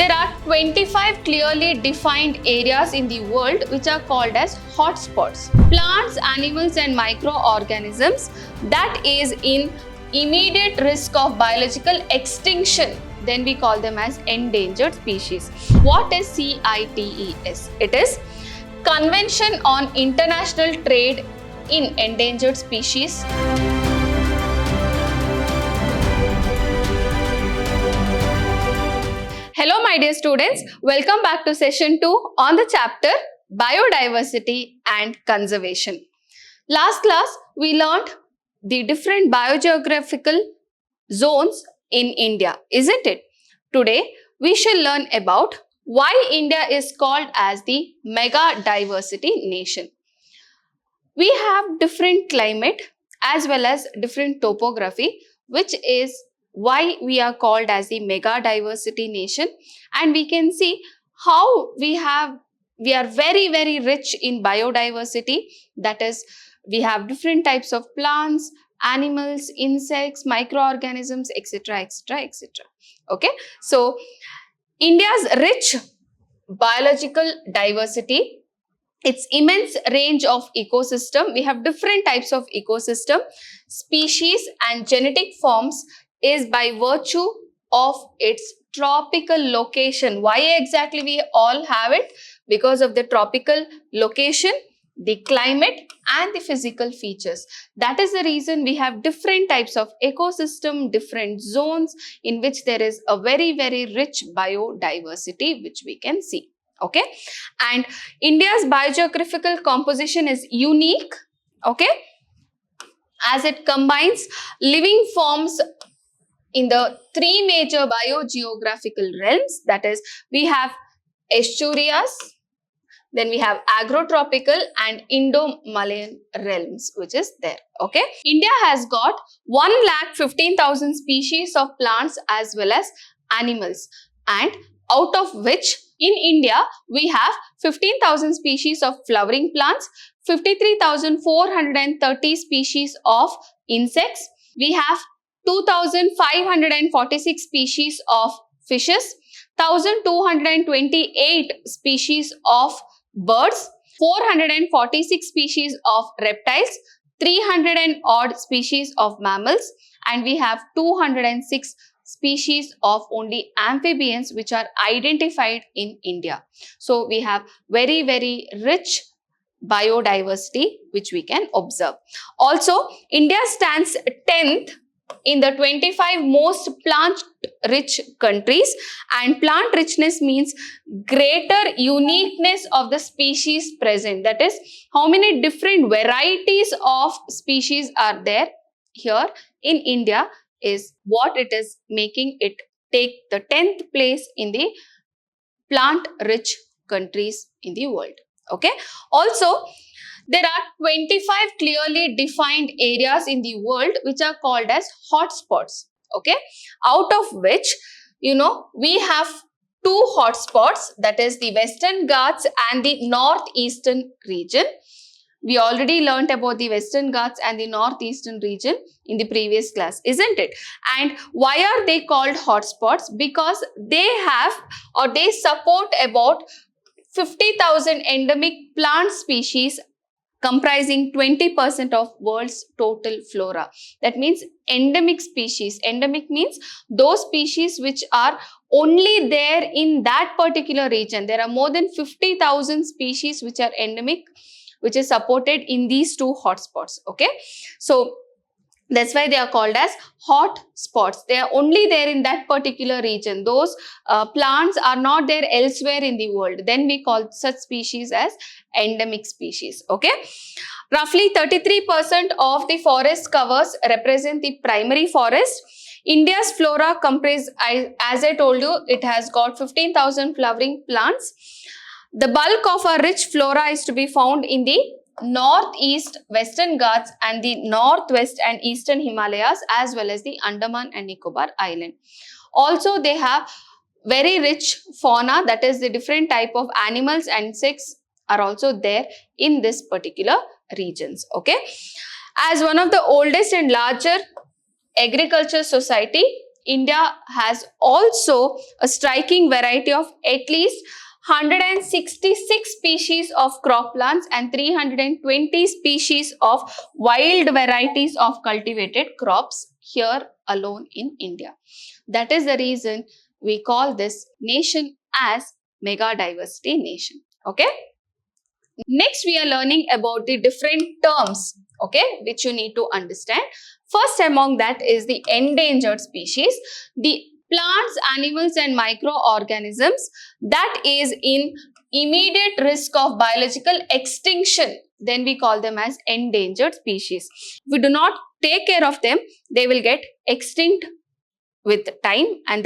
There are 25 clearly defined areas in the world which are called as hotspots. Plants, animals and microorganisms that is in immediate risk of biological extinction, then we call them as endangered species. What is CITES? It is Convention on International Trade in Endangered Species. Hello my dear students, welcome back to session 2 on the chapter Biodiversity and Conservation. Last class we learned the different biogeographical zones in India, isn't it? Today we shall learn about why India is called as the mega diversity nation. We have different climate as well as different topography, which is why we are called as the mega diversity nation, and we can see how we are very rich in biodiversity. That is, we have different types of plants, animals, insects, microorganisms, etc. Okay, so India's rich biological diversity, its immense range of ecosystem, we have different types of ecosystem, species and genetic forms, is by virtue of its tropical location. Why exactly we all have it? Because of the tropical location, the climate and the physical features. That is the reason we have different types of ecosystem, different zones in which there is a very rich biodiversity which we can see. Okay, and India's biogeographical composition is unique, okay, as it combines living forms in the three major biogeographical realms. That is, we have estuarias, then we have agrotropical and Indo-Malayan realms which is there. Okay, India has got 1,15,000 species of plants as well as animals, and out of which in India we have 15,000 species of flowering plants, 53,430 species of insects, we have 2,546 species of fishes, 1,228 species of birds, 446 species of reptiles, 300 and odd species of mammals, and we have 206 species of only amphibians which are identified in India. So we have very rich biodiversity which we can observe. Also, India stands 10th in the 25 most plant-rich countries, and plant richness means greater uniqueness of the species present. That is, how many different varieties of species are there here in India is what it is making it take the 10th place in the plant-rich countries in the world. Okay. Also, there are 25 clearly defined areas in the world which are called as hotspots. Okay, out of which, we have two hotspots, that is the Western Ghats and the northeastern region. We already learnt about the Western Ghats and the northeastern region in the previous class, isn't it? And why are they called hotspots? Because they have or they support about 50,000 endemic plant species comprising 20% of world's total flora. That means endemic species. Endemic means those species which are only there in that particular region. There are more than 50,000 species which are endemic, which is supported in these two hotspots. Okay, so that's why they are called as hot spots. They are only there in that particular region. Those plants are not there elsewhere in the world. Then we call such species as endemic species. Okay. Roughly 33% of the forest covers represent the primary forest. India's flora comprises, as I told you, it has got 15,000 flowering plants. The bulk of our rich flora is to be found in the northeast Western Ghats and the northwest and eastern Himalayas, as well as the Andaman and Nicobar Island. Also, they have very rich fauna, that is the different type of animals and insects are also there in this particular regions. Okay, as one of the oldest and larger agriculture society, India has also a striking variety of at least 166 species of crop plants and 320 species of wild varieties of cultivated crops here alone in India. That is the reason we call this nation as mega diversity nation. Okay. Next, we are learning about the different terms, okay, which you need to understand. First among that is the endangered species, the plants, animals and microorganisms that is in immediate risk of biological extinction. Then we call them as endangered species. If we do not take care of them, they will get extinct with time, and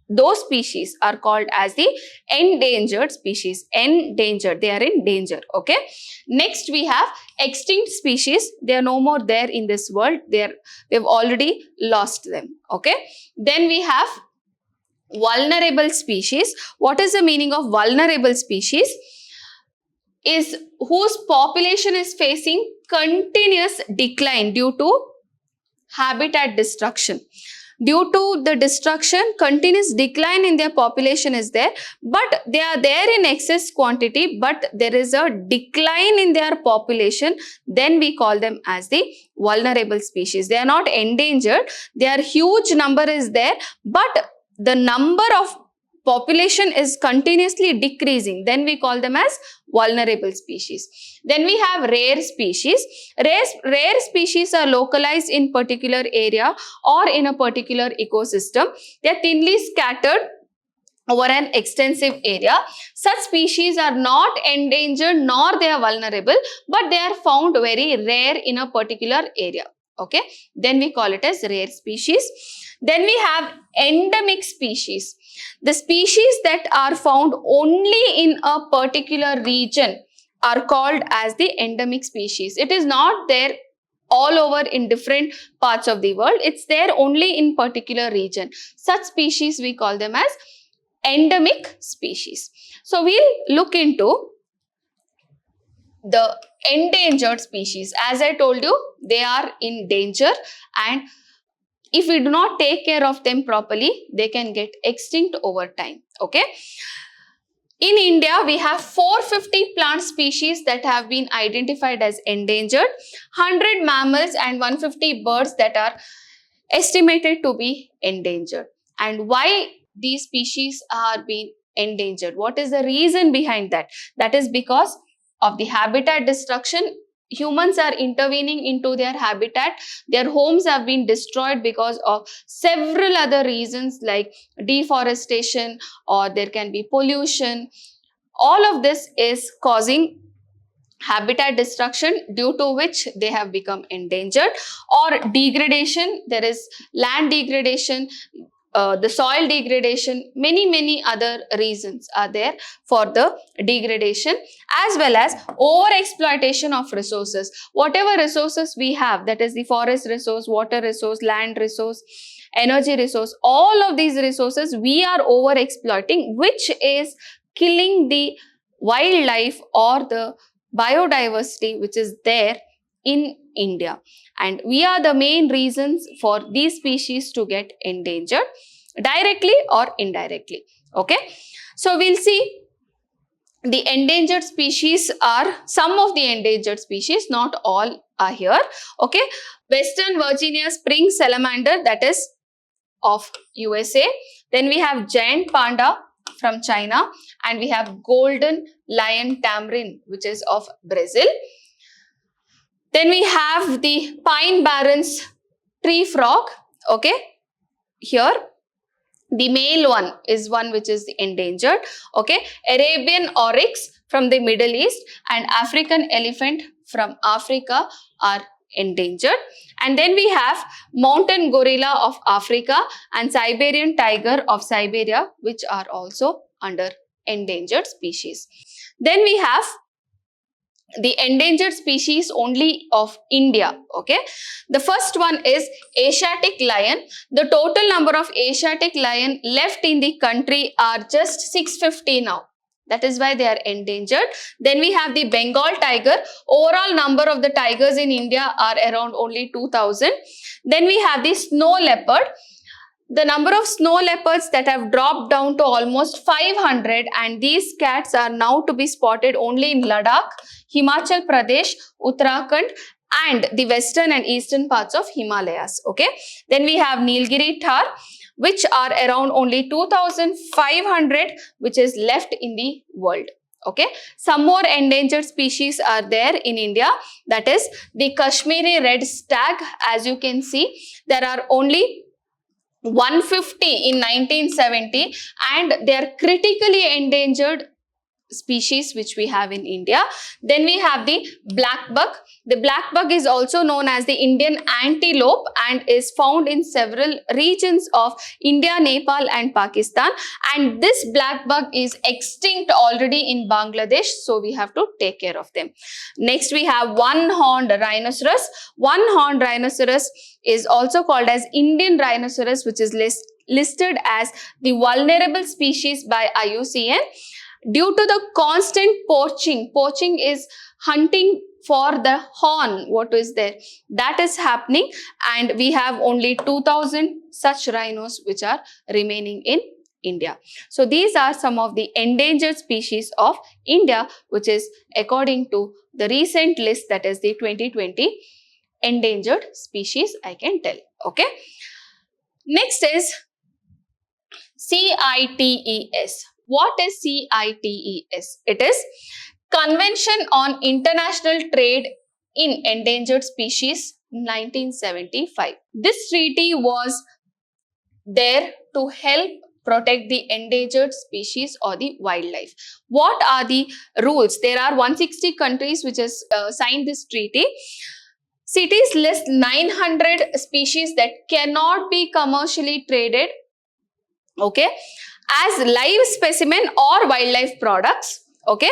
those species are called as the endangered species. Endangered, they are in danger. Okay. Next, we have extinct species. They are no more there in this world. We've already lost them. Okay. Then we have vulnerable species. What is the meaning of vulnerable species? Is whose population is facing continuous decline due to habitat destruction. Due to the destruction, continuous decline in their population is there, but they are there in excess quantity, but there is a decline in their population. Then we call them as the vulnerable species. They are not endangered. Their huge number is there, but the number of population is continuously decreasing. Then we call them as vulnerable species. Then we have rare species. Rare species are localized in particular area or in a particular ecosystem. They are thinly scattered over an extensive area. Such species are not endangered nor they are vulnerable, but they are found very rare in a particular area. Okay, then we call it as rare species. Then we have endemic species. The species that are found only in a particular region are called as the endemic species. It is not there all over in different parts of the world. It's there only in particular region. Such species we call them as endemic species. So we'll look into the endangered species. As I told you, they are in danger, and if we do not take care of them properly, they can get extinct over time. Okay. In India, we have 450 plant species that have been identified as endangered, 100 mammals and 150 birds that are estimated to be endangered. And why these species are being endangered? What is the reason behind that? That is because of the habitat destruction. Humans are intervening into their habitat. Their homes have been destroyed because of several other reasons like deforestation, or there can be pollution. All of this is causing habitat destruction, due to which they have become endangered, or degradation. There is land degradation, the soil degradation, many other reasons are there for the degradation, as well as over exploitation of resources. Whatever resources we have, that is the forest resource, water resource, land resource, energy resource, all of these resources we are over exploiting, which is killing the wildlife or the biodiversity which is there in India. And we are the main reasons for these species to get endangered, directly or indirectly. Okay. So we'll see the endangered species are, some of the endangered species, not all are here. Okay. Western Virginia spring salamander, that is of USA. Then we have giant panda from China, and we have golden lion tamarin, which is of Brazil. Then we have the pine barrens tree frog. Okay, here the male one is one which is endangered. Okay, Arabian oryx from the Middle East and African elephant from Africa are endangered. And then we have mountain gorilla of Africa and Siberian tiger of Siberia, which are also under endangered species. Then we have the endangered species only of India. Okay, the first one is Asiatic lion. The total number of Asiatic lion left in the country are just 650 now. That is why they are endangered. Then we have the Bengal tiger. Overall number of the tigers in India are around only 2000. Then we have the snow leopard. the number of snow leopards that have dropped down to almost 500, and these cats are now to be spotted only in Ladakh, Himachal Pradesh, Uttarakhand, and the western and eastern parts of Himalayas. Okay. Then we have Nilgiri Thar, which are around only 2,500, which is left in the world. Okay. Some more endangered species are there in India. That is the Kashmiri red stag. As you can see, there are only 150 in 1970, and they are critically endangered species which we have in India. Then we have the black buck. The black buck is also known as the Indian antelope and is found in several regions of India, Nepal and Pakistan. And this black buck is extinct already in Bangladesh, so we have to take care of them. Next we have one-horned rhinoceros. One-horned rhinoceros is also called as Indian rhinoceros, which is listed as the vulnerable species by IUCN. Due to the constant poaching is hunting for the horn, what is there, that is happening, and we have only 2,000 such rhinos which are remaining in India. So these are some of the endangered species of India, which is according to the recent list, that is the 2020 endangered species, I can tell. Okay. Next is CITES. What is CITES? It is Convention on International Trade in Endangered Species, 1975. This treaty was there to help protect the endangered species or the wildlife. What are the rules? There are 160 countries which has signed this treaty. CITES list 900 species that cannot be commercially traded, okay, as live specimen or wildlife products, okay,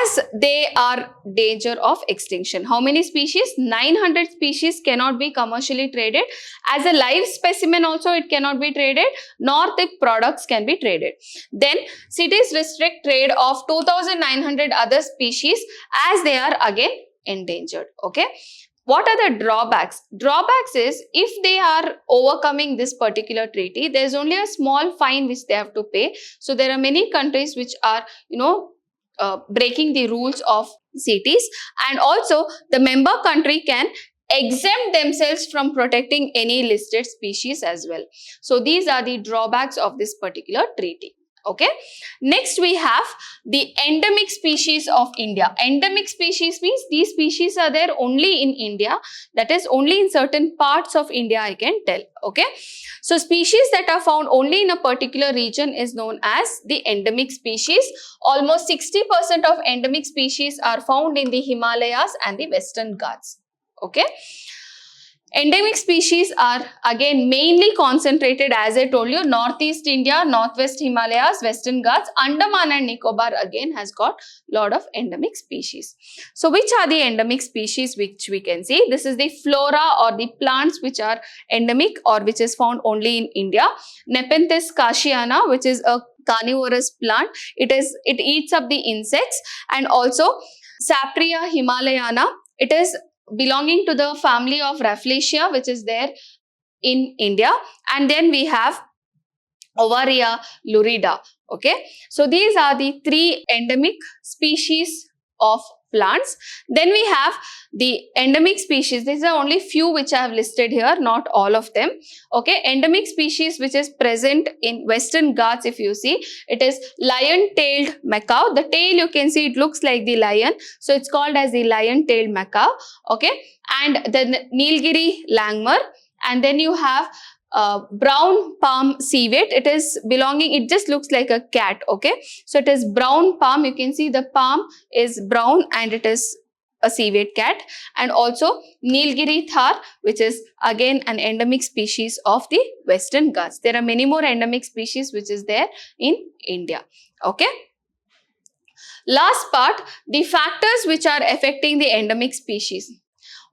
as they are danger of extinction. How many species? 900 species cannot be commercially traded. As a live specimen also it cannot be traded, nor the products can be traded. Then CITES restrict trade of 2,900 other species as they are again endangered. Okay. What are the drawbacks? Drawbacks is if they are overcoming this particular treaty, there is only a small fine which they have to pay. So there are many countries which are, breaking the rules of CITES, and also the member country can exempt themselves from protecting any listed species as well. So these are the drawbacks of this particular treaty. Okay. Next we have the endemic species of India. Endemic species means these species are there only in India, that is only in certain parts of India, I can tell. Okay. So species that are found only in a particular region is known as the endemic species. Almost 60% of endemic species are found in the Himalayas and the Western Ghats. Okay. Endemic species are again mainly concentrated, as I told you, Northeast India, Northwest Himalayas, Western Ghats, Andaman and Nicobar again has got lot of endemic species. So which are the endemic species which we can see? This is the flora or the plants which are endemic or which is found only in India. Nepenthes kashiana, which is a carnivorous plant. It eats up the insects, and also Sapria himalayana. It is belonging to the family of Rafflesia, which is there in India. And then we have Ovaria lurida. Okay. So these are the three endemic species of plants. Then we have the endemic species. These are only few which I have listed here, not all of them. Okay. Endemic species which is present in Western Ghats, if you see, it is lion-tailed macaw. The tail you can see, it looks like the lion. So it's called as the lion-tailed macaw. Okay. And the Nilgiri langmar. And then you have brown palm civet. It just looks like a cat. Okay. So it is brown palm. You can see the palm is brown and it is a civet cat. And also Nilgiri thar, which is again an endemic species of the Western Ghats. There are many more endemic species which is there in India. Okay. Last part, the factors which are affecting the endemic species.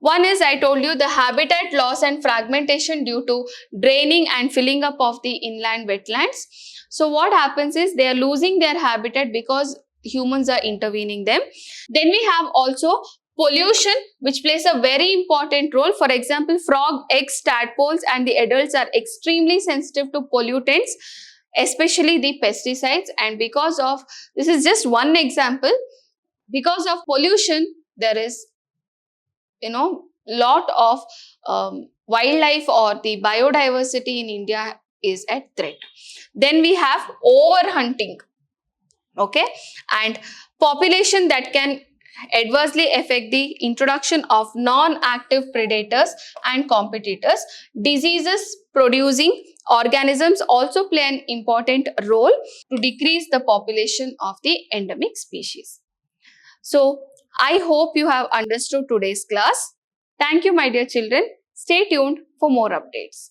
One is, I told you, the habitat loss and fragmentation due to draining and filling up of the inland wetlands. So what happens is they are losing their habitat because humans are intervening them. Then we have also Pollution, which plays a very important role. For example, frog, eggs, tadpoles and the adults are extremely sensitive to pollutants, especially the pesticides. And because of, this is just one example, because of pollution, there is, lot of wildlife or the biodiversity in India is at threat. Then we have overhunting, okay, and population that can adversely affect the introduction of non-active predators and competitors. Diseases producing organisms also play an important role to decrease the population of the endemic species. So, I hope you have understood today's class. Thank you, my dear children. Stay tuned for more updates.